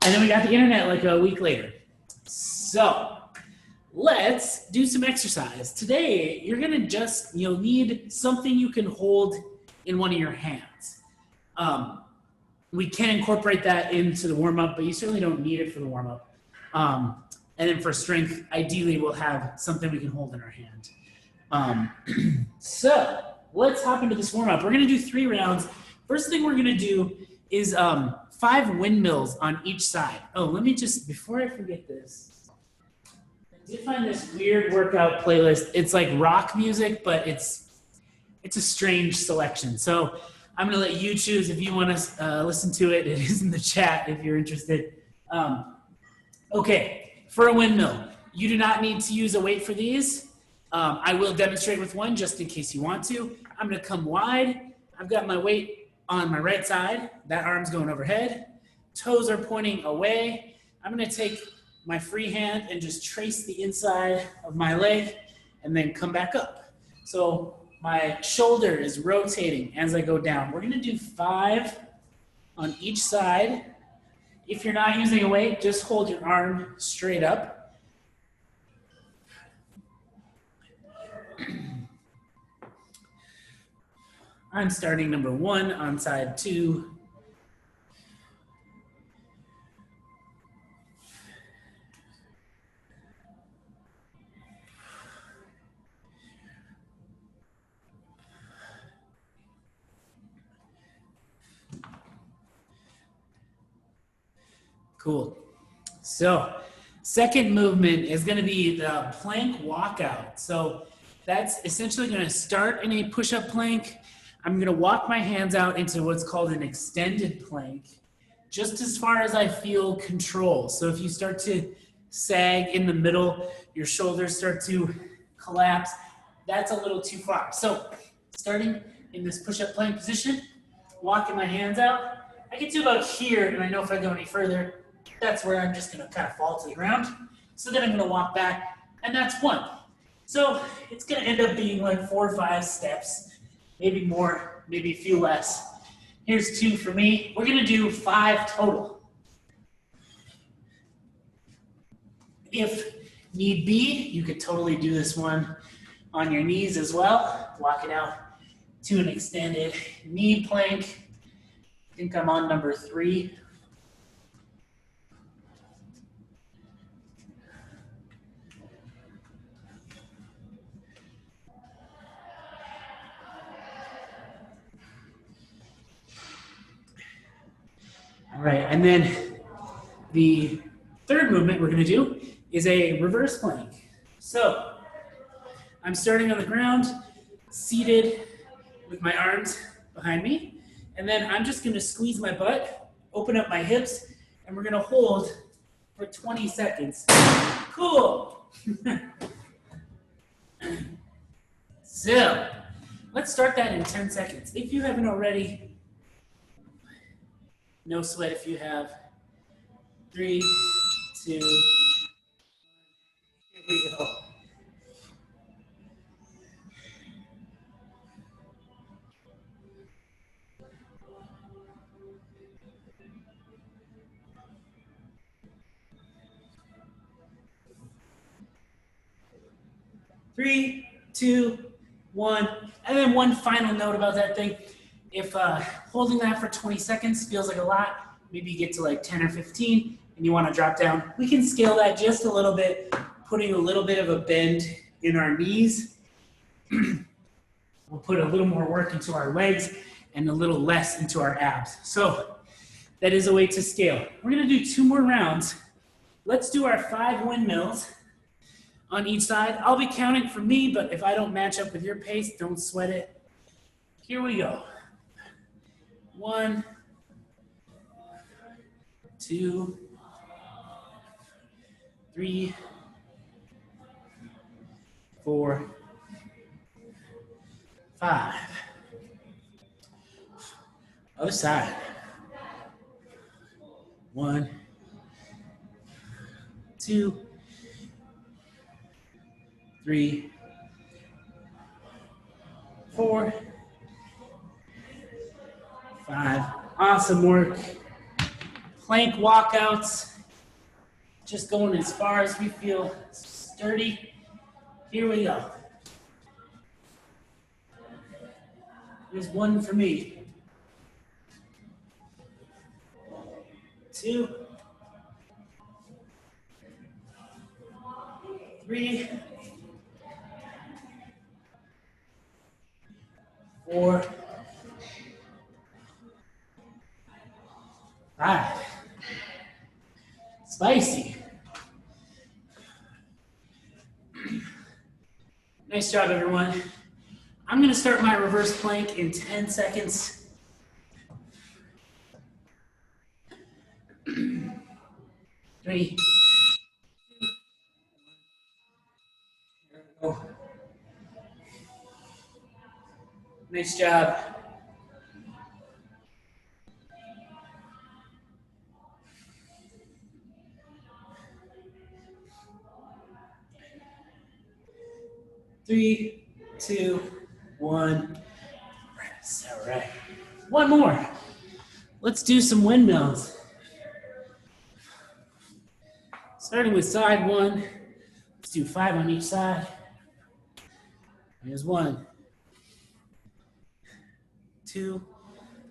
And then we got the internet like a week later. So let's do some exercise. Today, you're gonna you'll need something you can hold in one of your hands. We can incorporate that into the warm-up, but you certainly don't need it for the warm-up. And then for strength, ideally we'll have something we can hold in our hand. So let's hop into this warm-up. We're gonna do 3 rounds. First thing we're gonna do is 5 windmills on each side. Oh, let me just, before I forget this, I did find this weird workout playlist. It's like rock music, but it's a strange selection. So I'm gonna let you choose if you wanna listen to it. It is in the chat if you're interested. Okay, for a windmill, you do not need to use a weight for these. I will demonstrate with one just in case you want to. I'm gonna come wide. I've got my weight on my right side. That arm's going overhead. Toes are pointing away. I'm gonna take my free hand and just trace the inside of my leg and then come back up. So my shoulder is rotating as I go down. We're gonna do 5 on each side. If you're not using a weight, just hold your arm straight up. I'm starting number 1 on side 2. Cool. So second movement is going to be the plank walkout. So that's essentially going to start in a push-up plank. I'm going to walk my hands out into what's called an extended plank, just as far as I feel control. So if you start to sag in the middle, your shoulders start to collapse, that's a little too far. So starting in this push-up plank position, walking my hands out, I get to about here, and I know if I go any further, that's where I'm just going to kind of fall to the ground. So then I'm going to walk back, and that's 1. So it's going to end up being like 4 or 5 steps. Maybe more, maybe a few less. Here's 2 for me. We're gonna do 5 total. If need be, you could totally do this one on your knees as well. Walk it out to an extended knee plank. I think I'm on number 3. All right, and then the third movement we're gonna do is a reverse plank. So I'm starting on the ground, seated with my arms behind me, and then I'm just gonna squeeze my butt, open up my hips, and we're gonna hold for 20 seconds. Cool. So let's start that in 10 seconds. If you haven't already, no sweat if you have. 3, 2, here we go. Three, 2, 1, and then one final note about that thing. If holding that for 20 seconds feels like a lot, maybe you get to like 10 or 15 and you want to drop down, we can scale that just a little bit, putting a little bit of a bend in our knees. We'll put a little more work into our legs and a little less into our abs. So that is a way to scale. We're going to do 2 more rounds. Let's do our 5 windmills on each side. I'll be counting for me, but if I don't match up with your pace, don't sweat it. Here we go. 1, 2, 3, 4, 5. Other side. 1, 2, 3, 4, 5. Awesome work. plank walkouts. Just going as far as we feel sturdy. Here we go. There's one for me. 2, 3, 4, 5. Spicy. Nice job, everyone. I'm going to start my reverse plank in 10 seconds. 3. There we go. Nice job. Three, 2, 1. Rest. All right. One more. Let's do some windmills. Starting with side 1. Let's do 5 on each side. Here's 1. 2.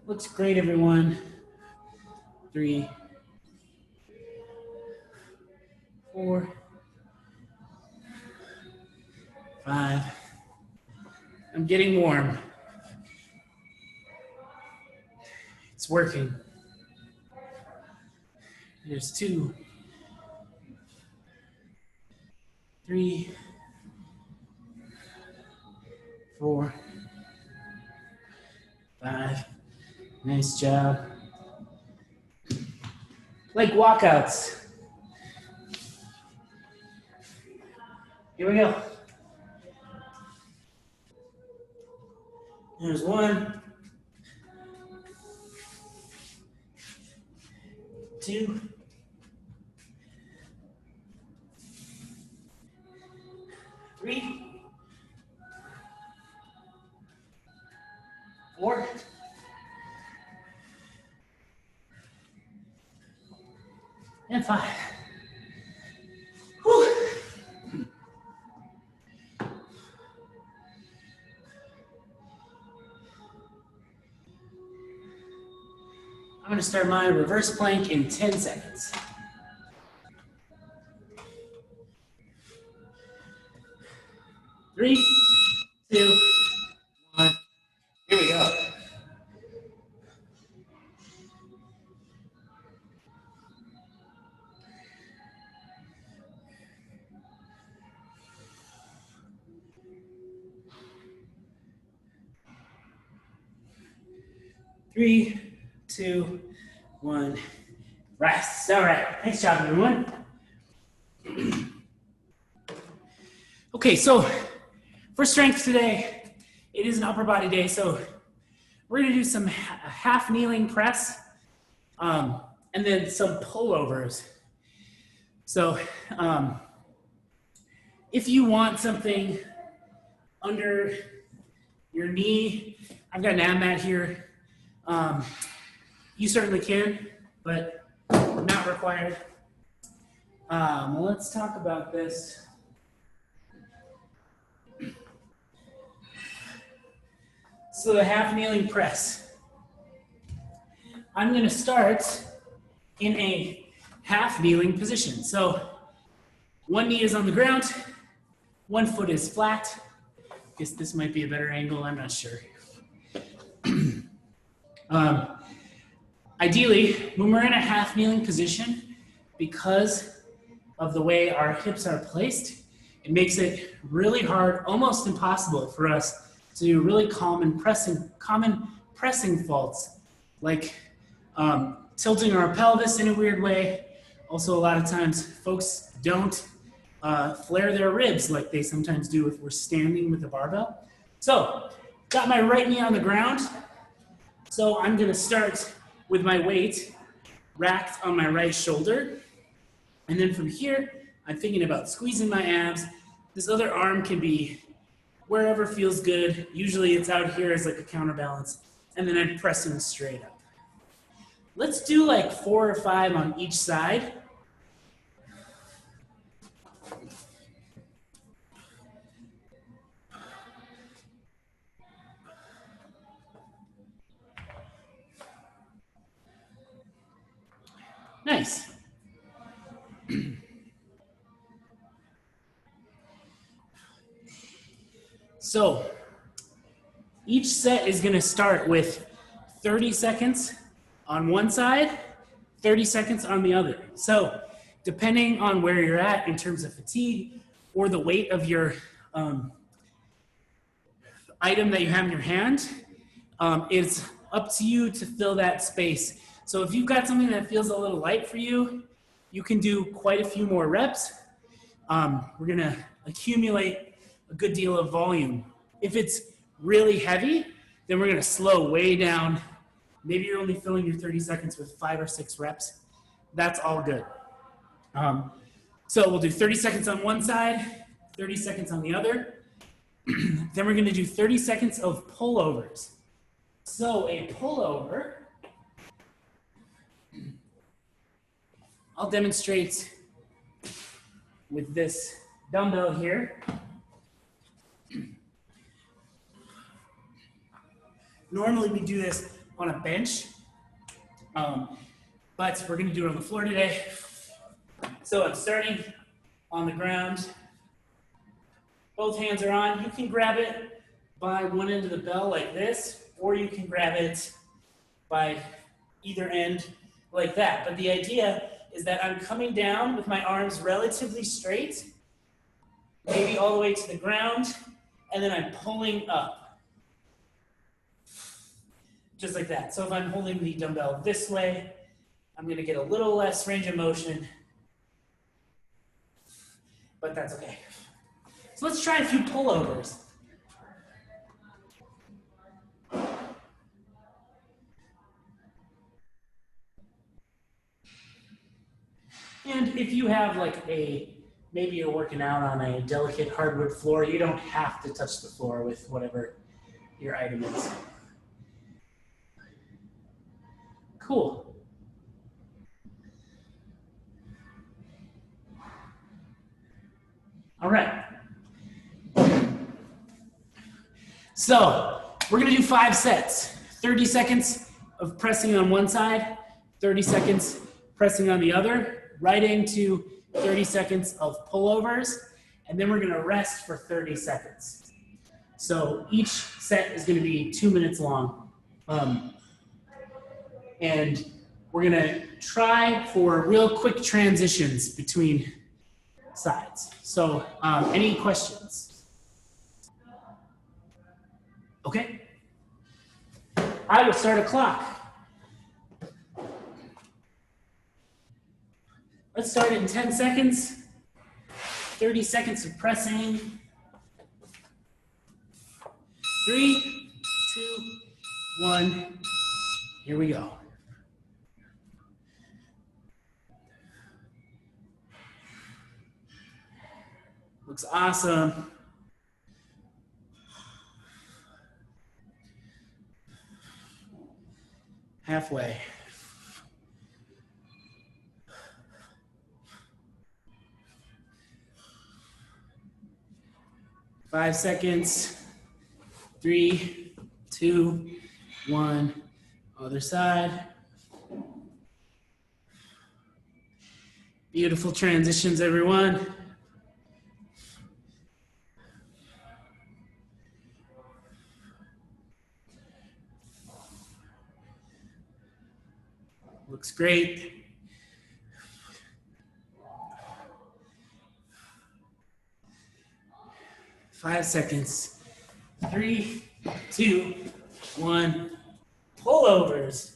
Looks great, everyone. 3, 4, 5. I'm getting warm. It's working. There's 2, 3, 4, 5. Nice job. Like walkouts. Here we go. There's 1, 2, 3, 4, and 5. Whew. I'm going to start my reverse plank in 10 seconds. 3, 2, 1. Here we go. Three, 2, 1. Rest. All right. Nice job, everyone. Okay, so for strength today, it is an upper body day, so we're going to do some half kneeling press and then some pullovers. So if you want something under your knee, I've got an ab mat here. You certainly can, but not required. Let's talk about this. So the half kneeling press. I'm going to start in a half kneeling position. So one knee is on the ground, one foot is flat. Guess this might be a better angle, I'm not sure. Ideally, when we're in a half kneeling position, because of the way our hips are placed, it makes it really hard, almost impossible for us to do really common pressing faults, like tilting our pelvis in a weird way. Also, a lot of times, folks don't flare their ribs like they sometimes do if we're standing with a barbell. So, got my right knee on the ground. So I'm gonna start with my weight racked on my right shoulder. And then from here, I'm thinking about squeezing my abs. This other arm can be wherever feels good. Usually it's out here as like a counterbalance. And then I'm pressing straight up. Let's do like 4 or 5 on each side. Nice. So each set is going to start with 30 seconds on one side, 30 seconds on the other. So depending on where you're at in terms of fatigue or the weight of your item that you have in your hand, it's up to you to fill that space. So if you've got something that feels a little light for you, you can do quite a few more reps. We're gonna accumulate a good deal of volume. If it's really heavy, then we're gonna slow way down. Maybe you're only filling your 30 seconds with 5 or 6 reps. That's all good. So we'll do 30 seconds on one side, 30 seconds on the other. Then we're gonna do 30 seconds of pullovers. So a pullover, I'll demonstrate with this dumbbell here. Normally we do this on a bench, but we're gonna do it on the floor today. So I'm starting on the ground. Both hands are on. You can grab it by one end of the bell like this, or you can grab it by either end like that. But the idea is that I'm coming down with my arms relatively straight, maybe all the way to the ground, and then I'm pulling up. Just like that. So if I'm holding the dumbbell this way, I'm gonna get a little less range of motion, but that's okay. So let's try a few pullovers. And if you have like maybe you're working out on a delicate hardwood floor, you don't have to touch the floor with whatever your item is. Cool. All right. So we're gonna do 5 sets. 30 seconds of pressing on one side, 30 seconds pressing on the other, right into 30 seconds of pullovers, and then we're gonna rest for 30 seconds. So each set is gonna be 2 minutes long. And we're gonna try for real quick transitions between sides. So any questions? Okay. I will start a clock. Let's start in 10 seconds. 30 seconds of pressing. 3, 2, 1. Here we go. Looks awesome. Halfway. Five seconds. 3, 2, 1. Other side. Beautiful transitions, everyone. Looks great. Five seconds. 3, 2, 1. Pullovers.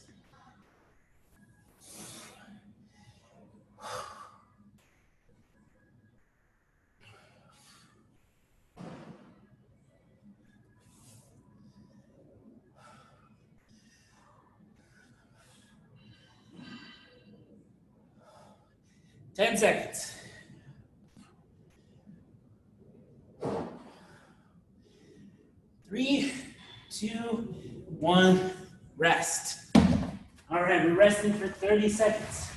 Ten seconds. 3, 2, 1. Rest. All right, we're resting for 30 seconds.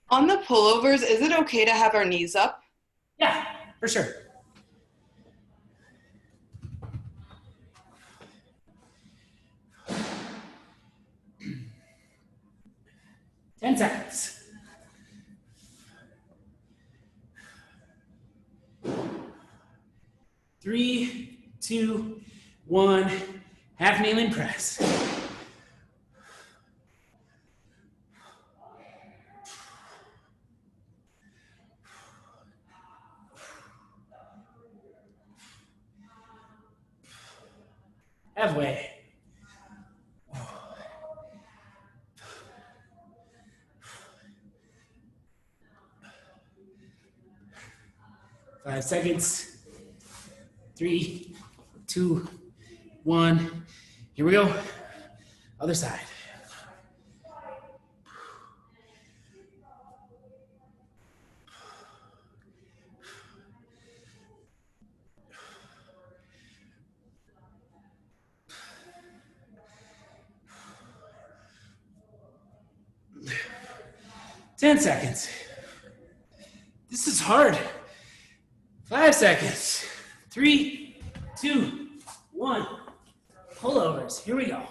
On the pullovers, is it okay to have our knees up? Yeah, for sure. Ten seconds. Three, two, one. Half kneeling press. Halfway. 5 seconds. 3, 2, 1. Here we go. Other side. Ten seconds. This is hard. 5 seconds. 3, 2, 1. Pullovers. Here we go.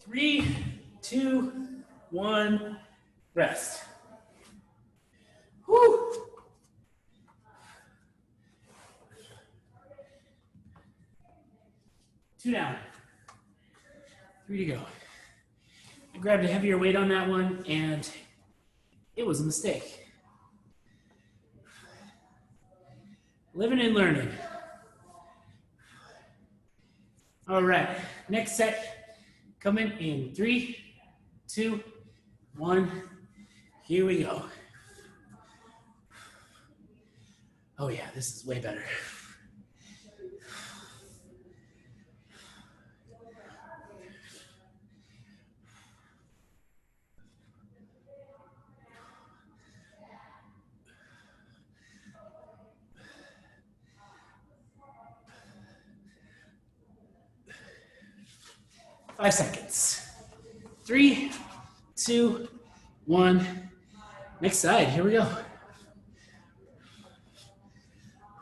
Three, two, one, rest. Whew. Two down. 3 to go. I grabbed a heavier weight on that one, and it was a mistake. Living and learning. All right, next set coming in 3, 2, 1. Here we go. Oh yeah, this is way better. Five seconds. 3, 2, 1. Next side, here we go.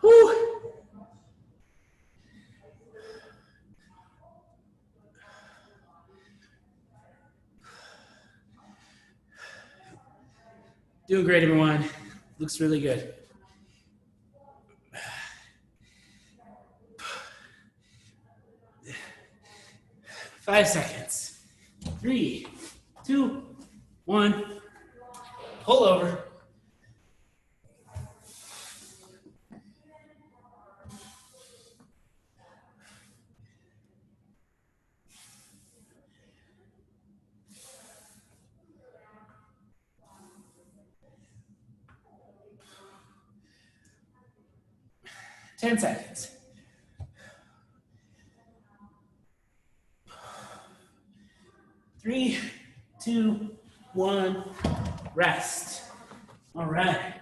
Whew. Doing great, everyone. Looks really good. Five seconds. 3, 2, 1. Pull over. Ten seconds. 3, 2, 1. Rest. All right.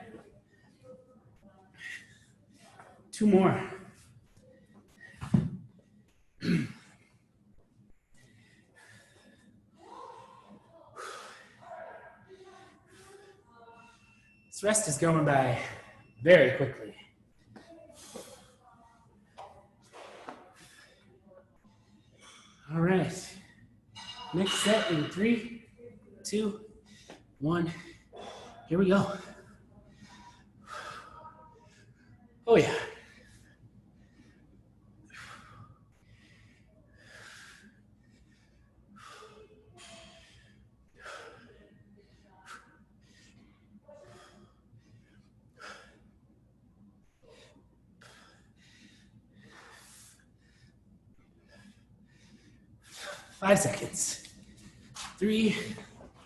2 more. This rest is going by very quickly. All right. Next set in 3, 2, 1. Here we go. Oh yeah. Five seconds. 3,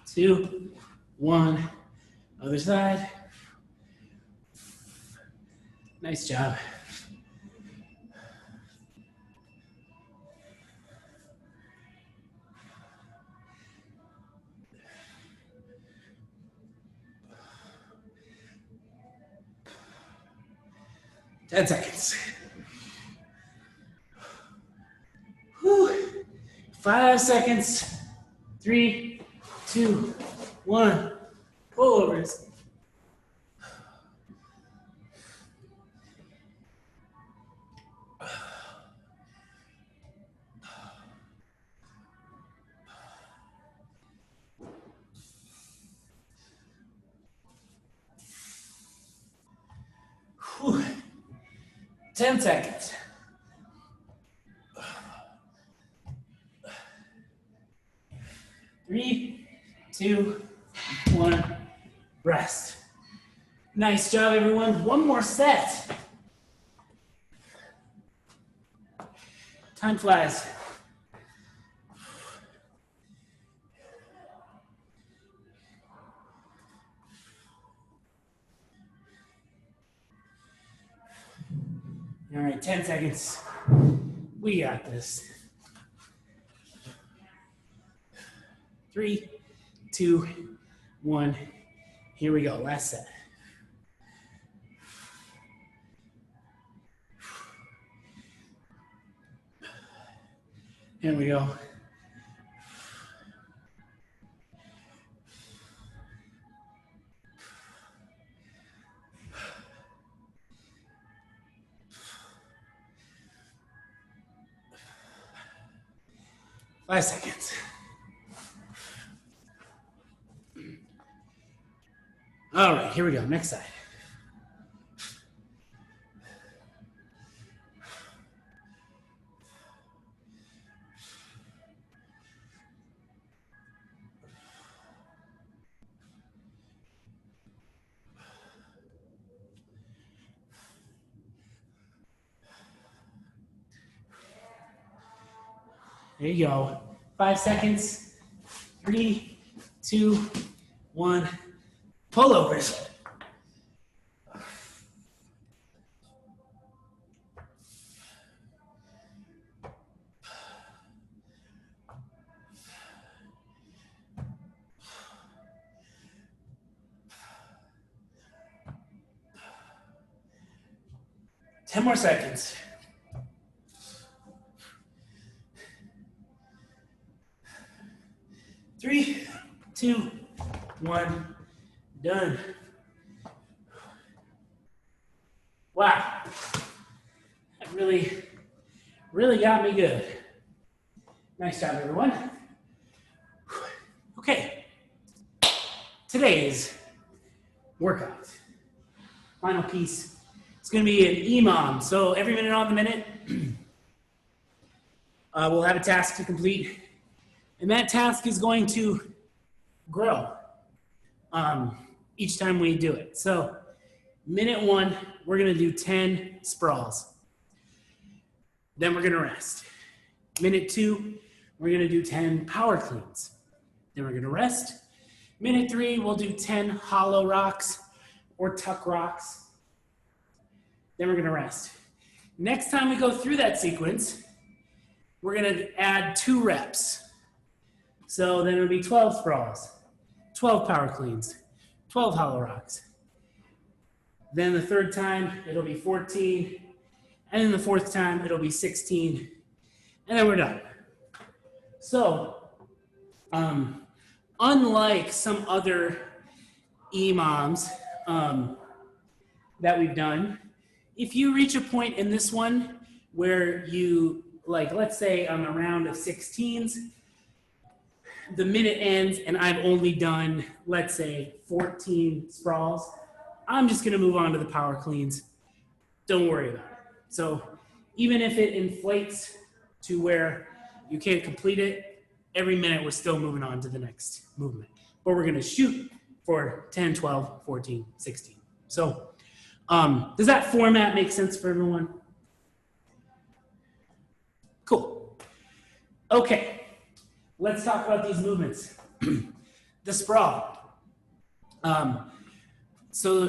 2, 1. Other side. Nice job. Ten seconds. Whew. 5 seconds. 3, 2, 1. Pullovers. Whew. 10 seconds. 3, 2, 1. Rest. Nice job, everyone. One more set. Time flies. All right, 10 seconds. We got this. 3, 2, 1. Here we go. Last set. Here we go. Five seconds. All right, here we go. Next side. There you go. 5 seconds. 3, 2, 1. Pullovers. Ten more seconds. 3, 2, 1. Done. Wow. That really got me good. Nice job, everyone. Okay. Today's workout. Final piece. It's going to be an EMOM. So every minute on the minute, we'll have a task to complete. And that task is going to grow each time we do it. So minute 1, we're going to do 10 sprawls. Then we're going to rest. Minute 2, we're going to do 10 power cleans. Then we're going to rest. Minute 3, we'll do 10 hollow rocks or tuck rocks. Then we're going to rest. Next time we go through that sequence, we're going to add 2 reps. So then it'll be 12 sprawls, 12 power cleans, 12 hollow rocks. Then the third time, it'll be 14. And then the fourth time, it'll be 16. And then we're done. So, unlike some other EMOMs that we've done, if you reach a point in this one where you, like, let's say on a round of 16s, the minute ends and I've only done, let's say, 14 sprawls, I'm just gonna move on to the power cleans. Don't worry about it. So even if it inflates to where you can't complete it, every minute we're still moving on to the next movement. But we're gonna shoot for 10, 12, 14, 16. So does that format make sense for everyone? Cool. Okay, let's talk about these movements. The sprawl. So,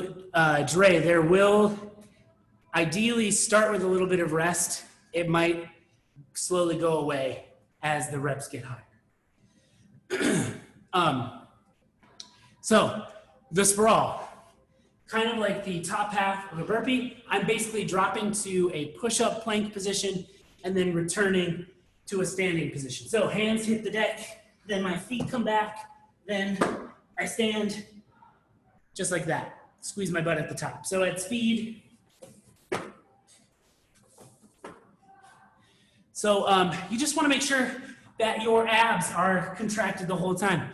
Dre, there will ideally start with a little bit of rest. It might slowly go away as the reps get higher. So, the sprawl, kind of like the top half of a burpee, I'm basically dropping to a push-up plank position and then returning to a standing position. So hands hit the deck, then my feet come back, then I stand just like that. Squeeze my butt at the top. So at speed. So you just want to make sure that your abs are contracted the whole time.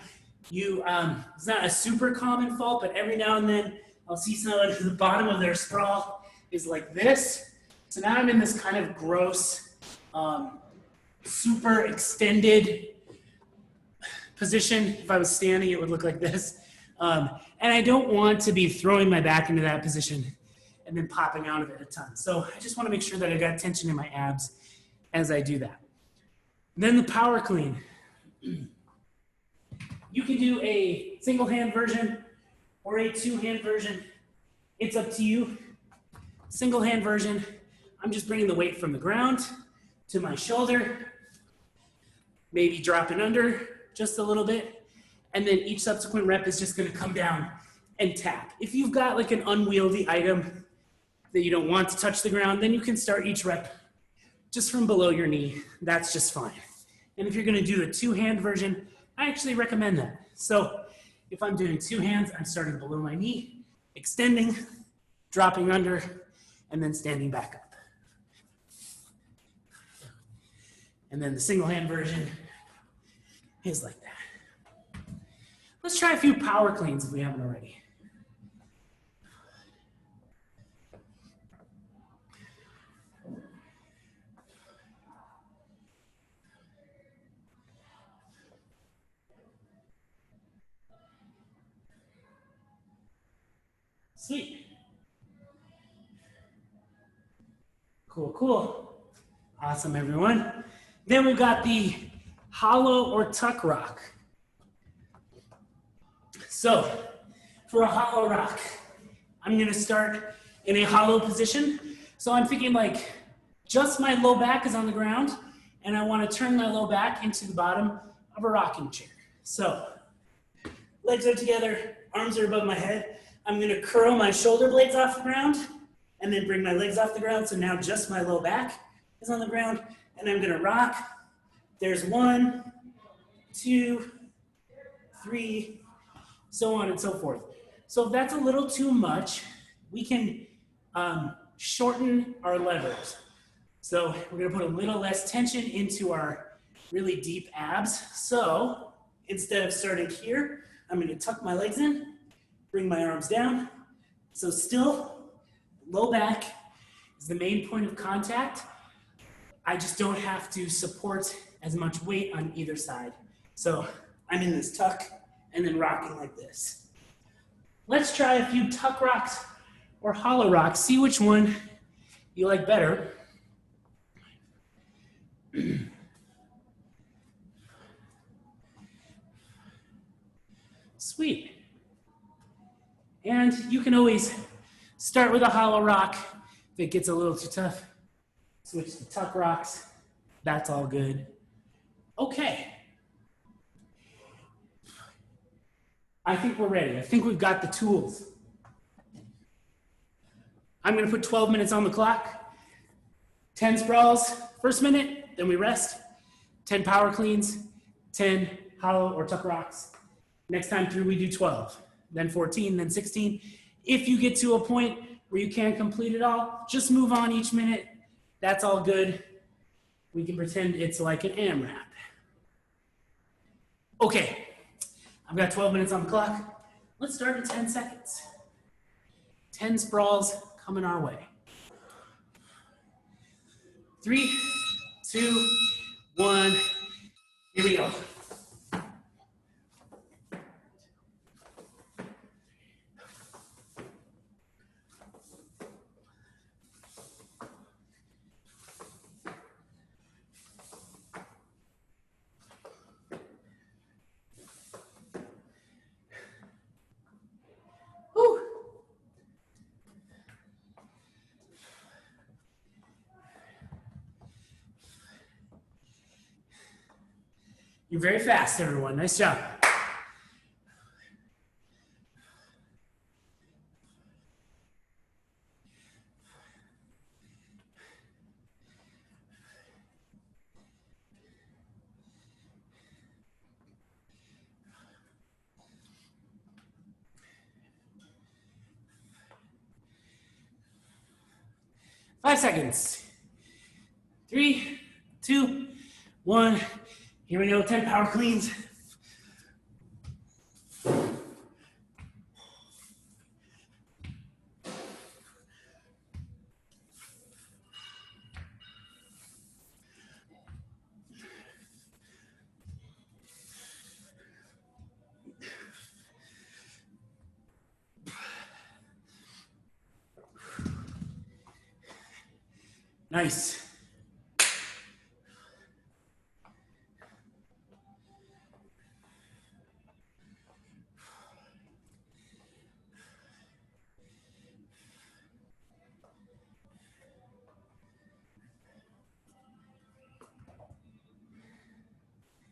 It's not a super common fault, but every now and then I'll see someone at the bottom of their sprawl is like this. So now I'm in this kind of gross, super extended position. If I was standing, it would look like this. And I don't want to be throwing my back into that position and then popping out of it a ton. So I just want to make sure that I got tension in my abs as I do that. Then the power clean. You can do a single hand version or a two-hand version. It's up to you. Single hand version, I'm just bringing the weight from the ground to my shoulder, maybe dropping under just a little bit, and then each subsequent rep is just gonna come down and tap. If you've got like an unwieldy item that you don't want to touch the ground, then you can start each rep just from below your knee. That's just fine. And if you're gonna do the two-hand version, I actually recommend that. So if I'm doing two hands, I'm starting below my knee, extending, dropping under, and then standing back up. And then the single hand version is like that. Let's try a few power cleans if we haven't already. Sweet. Cool, cool. Awesome, everyone. Then we've got the hollow or tuck rock. So for a hollow rock, I'm gonna start in a hollow position. So I'm thinking like just my low back is on the ground and I wanna turn my low back into the bottom of a rocking chair. So legs are together, arms are above my head. I'm gonna curl my shoulder blades off the ground and then bring my legs off the ground. So now just my low back is on the ground and I'm gonna rock. There's 1, 2, 3, so on and so forth. So if that's a little too much, we can shorten our levers. So we're gonna put a little less tension into our really deep abs. So instead of starting here, I'm gonna tuck my legs in, bring my arms down. So still, low back is the main point of contact. I just don't have to support as much weight on either side. So I'm in this tuck and then rocking like this. Let's try a few tuck rocks or hollow rocks. See which one you like better. Sweet. And you can always start with a hollow rock. If it gets a little too tough, switch to tuck rocks. That's all good. Okay. I think we're ready. I think we've got the tools. I'm gonna put 12 minutes on the clock. 10 sprawls, first minute, then we rest. 10 power cleans, 10 hollow or tuck rocks. Next time through we do 12, then 14, then 16. If you get to a point where you can't complete it all, just move on each minute. That's all good. We can pretend it's like an AMRAP. Okay, I've got 12 minutes on the clock. Let's start in 10 seconds. 10 sprawls coming our way. 3, 2, 1, here we go. You're very fast, everyone. Nice job. Five seconds. 3, 2, 1. Here we go. 10 power cleans. Nice.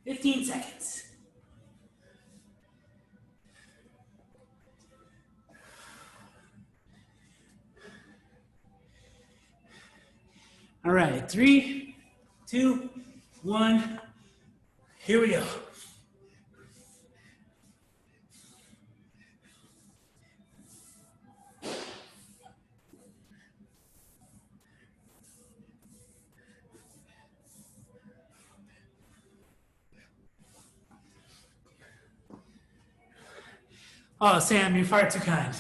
Fifteen seconds. All right, 3, 2, 1. Here we go. Oh, Sam, you're far too kind.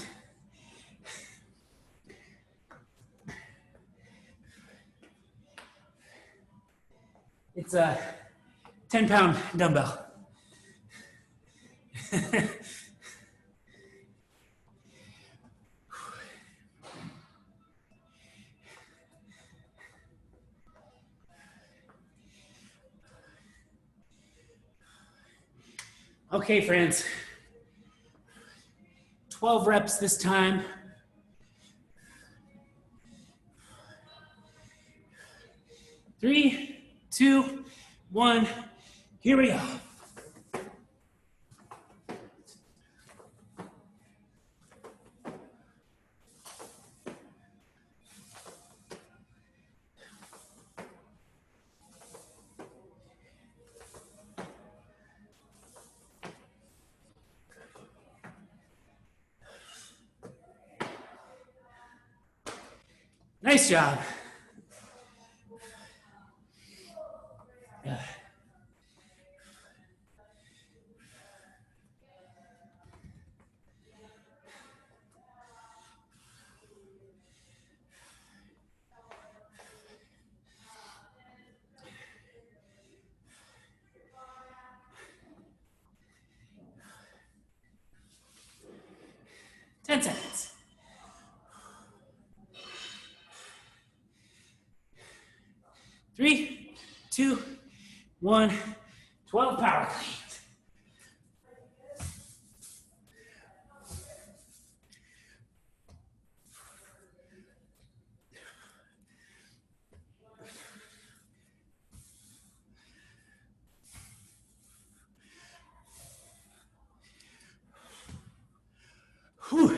It's a 10-pound dumbbell. Okay, friends. 12 reps this time. 3, 2, 1. Here we go. Nice job. Yeah. Ten seconds. 3, 2, 1. 12 power cleans. Whew.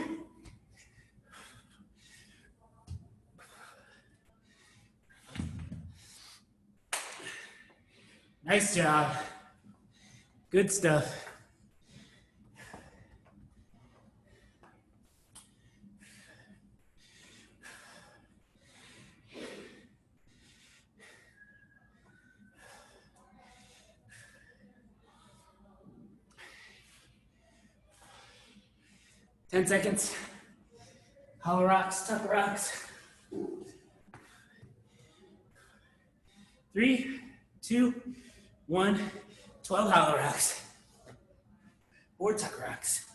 Nice job. Good stuff. Ten seconds. Hollow rocks, tuck rocks. 3, 2, 1. 12 hollow rocks. Or tuck rocks.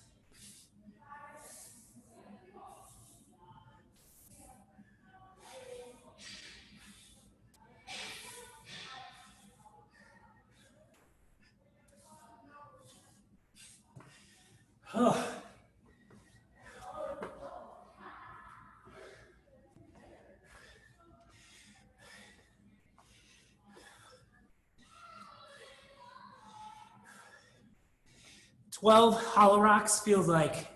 Oh. 12 hollow rocks feels like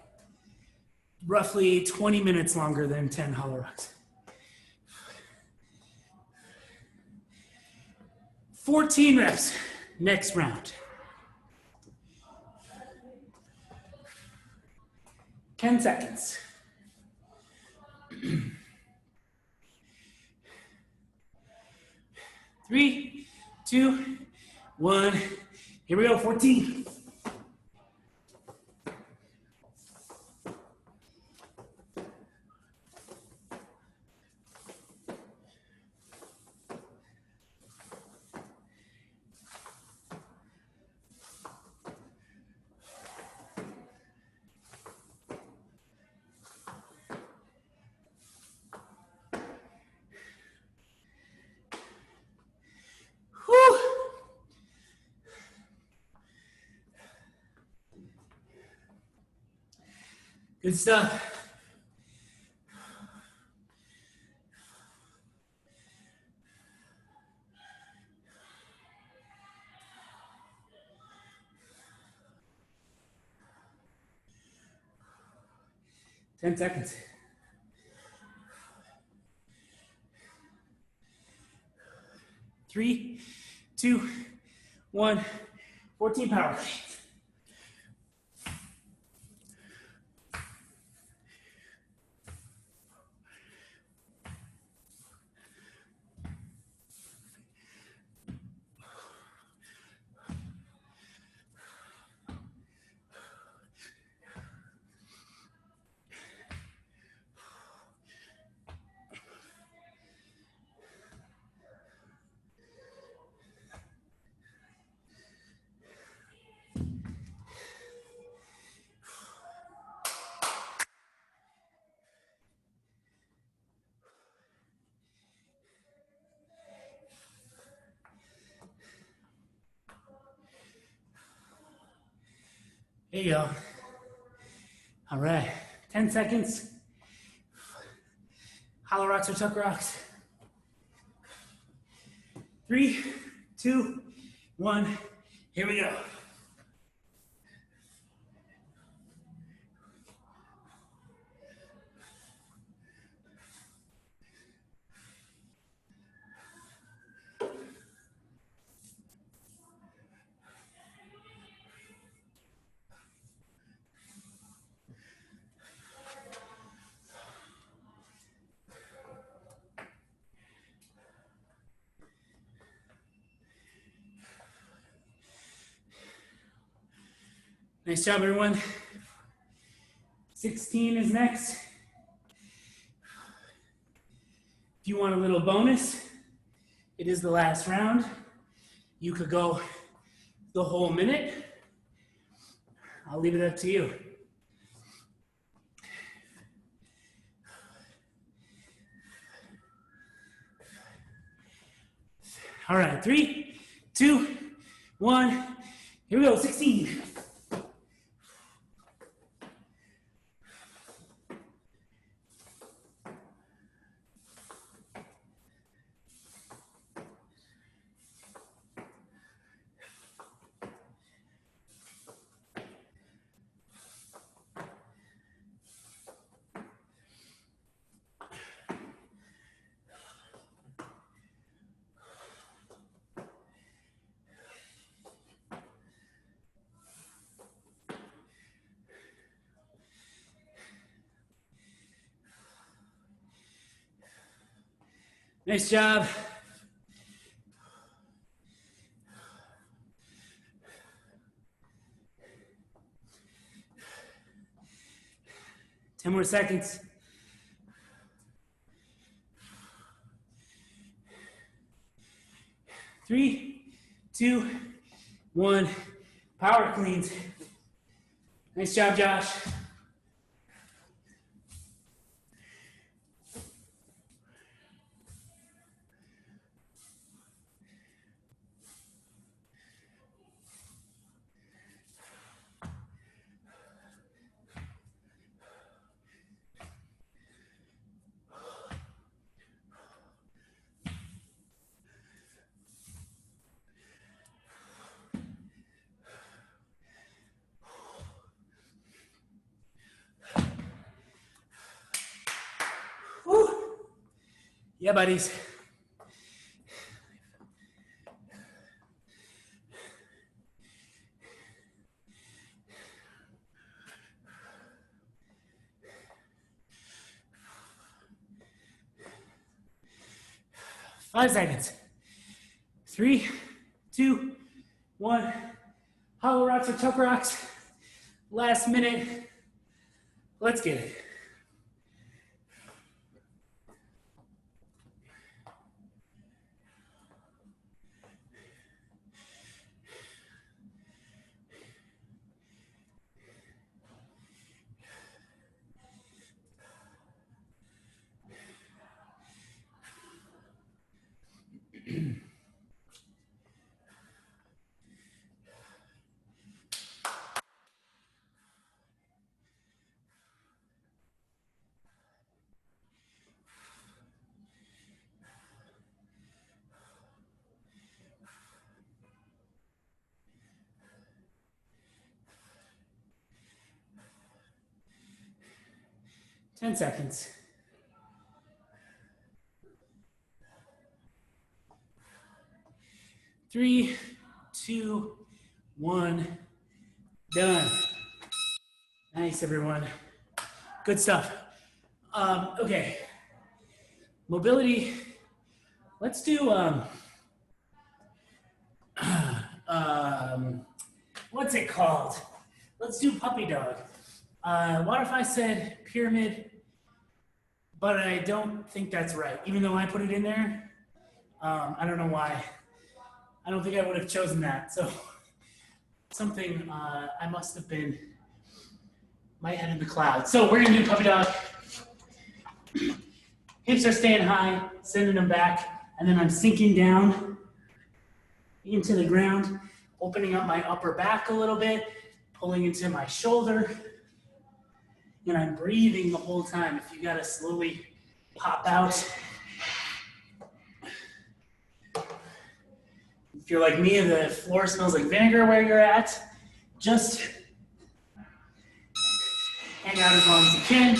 roughly 20 minutes longer than 10 hollow rocks. 14 reps, next round. 10 seconds. 3, 2, 1. Here we go, 14. Whew. Good stuff. Ten seconds. 3, 2, 1. 14 power. There you go. All right, 10 seconds. Hollow rocks or tuck rocks. 3, 2, 1. Here we go. Nice job, everyone. 16 is next. If you want a little bonus, it is the last round. You could go the whole minute. I'll leave it up to you. All right, 3, 2, 1. Here we go, 16. Nice job. Ten more seconds. 3, 2, 1. Power cleans. Nice job, Josh. Yeah, buddies. Five seconds. 3, 2, 1. Hollow rocks or tuck rocks. Last minute. Let's get it. Ten seconds. 3, 2, 1. Done. Nice, everyone. Good stuff. Okay. Mobility. Let's do what's it called? Let's do puppy dog. What if I said pyramid, but I don't think that's right, even though I put it in there. I don't know why. I don't think I would have chosen that. So something I must have been my head in the clouds. So we're gonna do puppy dog. Hips are staying high, sending them back, and then I'm sinking down into the ground, opening up my upper back a little bit, pulling into my shoulder, and I'm breathing the whole time. If you gotta slowly pop out. If you're like me and the floor smells like vinegar where you're at, just hang out as long as you can,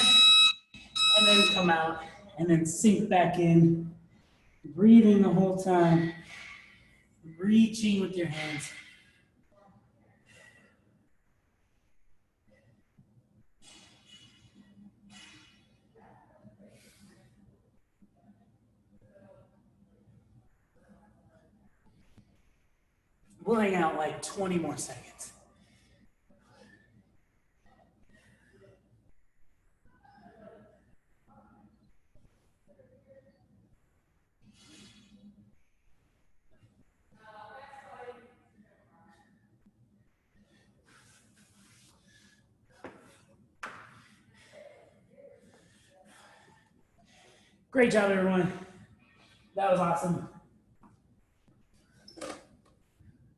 and then come out, and then sink back in, breathing the whole time, reaching with your hands. We'll hang out like 20 more seconds. Great job, everyone. That was awesome.